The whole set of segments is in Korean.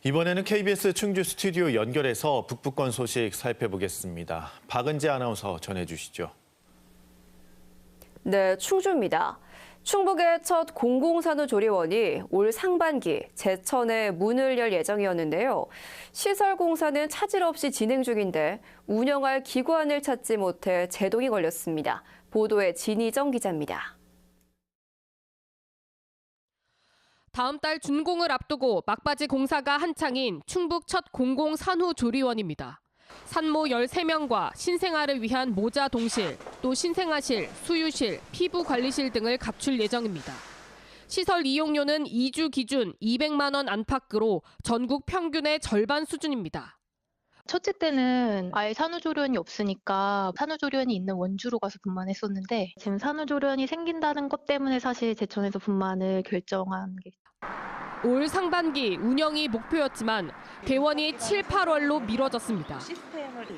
이번에는 KBS 충주 스튜디오 연결해서 북부권 소식 살펴보겠습니다. 박은재 아나운서 전해주시죠. 네, 충주입니다. 충북의 첫 공공산후조리원이 올 상반기 제천에 문을 열 예정이었는데요. 시설 공사는 차질 없이 진행 중인데 운영할 기관을 찾지 못해 제동이 걸렸습니다. 보도에 진희정 기자입니다. 다음 달 준공을 앞두고 막바지 공사가 한창인 충북 첫 공공산후조리원입니다. 산모 13명과 신생아를 위한 모자 동실, 또 신생아실, 수유실, 피부관리실 등을 갖출 예정입니다. 시설 이용료는 2주 기준 200만 원 안팎으로 전국 평균의 절반 수준입니다. 첫째 때는 아예 산후조리원이 없으니까 산후조리원이 있는 원주로 가서 분만했었는데 지금 산후조리원이 생긴다는 것 때문에 사실 제천에서 분만을 결정한 게. 올 상반기 운영이 목표였지만 개원이 7, 8월로 미뤄졌습니다.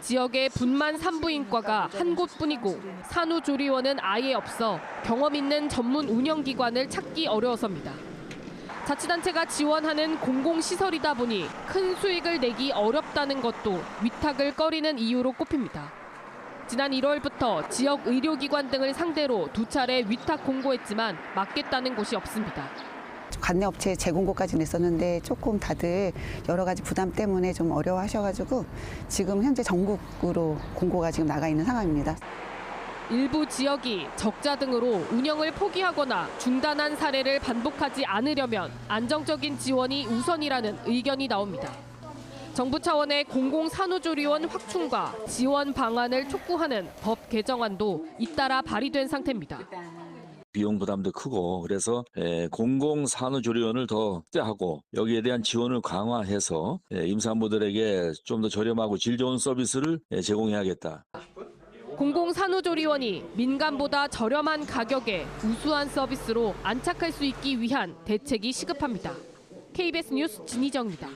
지역의 분만 산부인과가 한 곳뿐이고 산후조리원은 아예 없어 경험 있는 전문 운영기관을 찾기 어려워서입니다. 자치단체가 지원하는 공공시설이다 보니 큰 수익을 내기 어렵다는 것도 위탁을 꺼리는 이유로 꼽힙니다. 지난 1월부터 지역 의료기관 등을 상대로 2차례 위탁 공고했지만 맡겠다는 곳이 없습니다. 관내업체 재공고까지 냈었는데 조금 다들 여러 가지 부담 때문에 좀 어려워하셔가지고 지금 현재 전국으로 공고가 지금 나가 있는 상황입니다. 일부 지역이 적자 등으로 운영을 포기하거나 중단한 사례를 반복하지 않으려면 안정적인 지원이 우선이라는 의견이 나옵니다. 정부 차원의 공공산후조리원 확충과 지원 방안을 촉구하는 법 개정안도 잇따라 발의된 상태입니다. 비용 부담도 크고 그래서 공공산후조리원을 더 확대하고 여기에 대한 지원을 강화해서 임산부들에게 좀 더 저렴하고 질 좋은 서비스를 제공해야겠다. 공공산후조리원이 민간보다 저렴한 가격에 우수한 서비스로 안착할 수 있기 위한 대책이 시급합니다. KBS 뉴스 진희정입니다.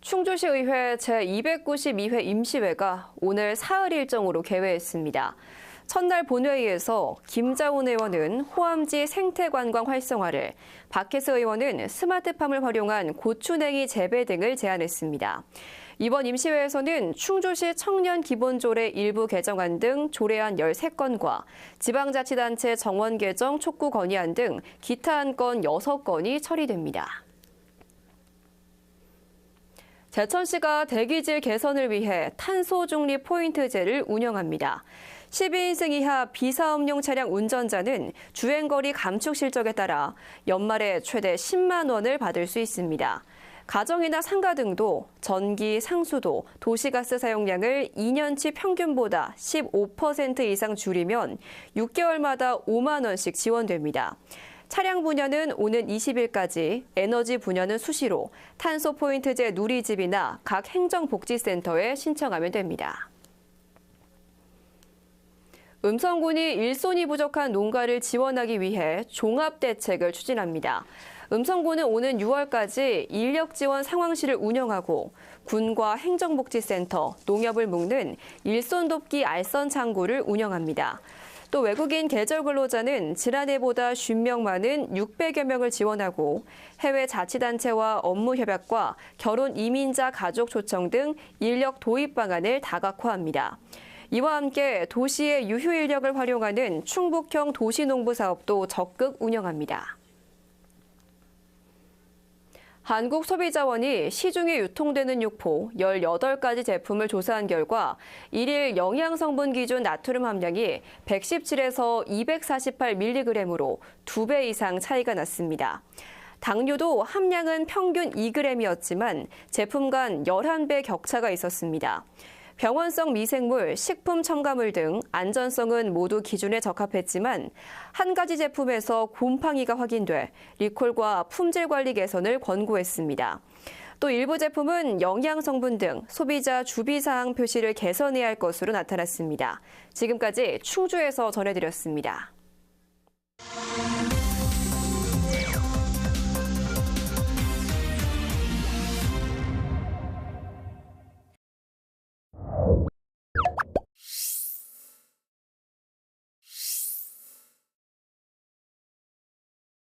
충주시의회 제292회 임시회가 오늘 사흘 일정으로 개회했습니다. 첫날 본회의에서 김자훈 의원은 호암지 생태관광 활성화를, 박혜수 의원은 스마트팜을 활용한 고추냉이 재배 등을 제안했습니다. 이번 임시회에서는 충주시 청년 기본조례 일부 개정안 등 조례안 13건과 지방자치단체 정원 개정 촉구 건의안 등 기타 안건 6건이 처리됩니다. 제천시가 대기질 개선을 위해 탄소 중립 포인트제를 운영합니다. 12인승 이하 비사업용 차량 운전자는 주행거리 감축 실적에 따라 연말에 최대 10만 원을 받을 수 있습니다. 가정이나 상가 등도 전기, 상수도, 도시가스 사용량을 2년치 평균보다 15% 이상 줄이면 6개월마다 5만 원씩 지원됩니다. 차량 분야는 오는 20일까지, 에너지 분야는 수시로 탄소 포인트제 누리집이나 각 행정복지센터에 신청하면 됩니다. 음성군이 일손이 부족한 농가를 지원하기 위해 종합대책을 추진합니다. 음성군은 오는 6월까지 인력지원 상황실을 운영하고 군과 행정복지센터, 농협을 묶는 일손돕기 알선 창구를 운영합니다. 또 외국인 계절 근로자는 지난해보다 50명 많은 600여 명을 지원하고 해외 자치단체와 업무 협약과 결혼 이민자 가족 초청 등 인력 도입 방안을 다각화합니다. 이와 함께 도시의 유휴 인력을 활용하는 충북형 도시농부 사업도 적극 운영합니다. 한국소비자원이 시중에 유통되는 육포 18가지 제품을 조사한 결과 1일 영양성분 기준 나트륨 함량이 117에서 248mg으로 2배 이상 차이가 났습니다. 당류도 함량은 평균 2g이었지만 제품 간 11배 격차가 있었습니다. 병원성 미생물, 식품 첨가물 등 안전성은 모두 기준에 적합했지만 한 가지 제품에서 곰팡이가 확인돼 리콜과 품질 관리 개선을 권고했습니다. 또 일부 제품은 영양 성분 등 소비자 주의사항 표시를 개선해야 할 것으로 나타났습니다. 지금까지 충주에서 전해드렸습니다.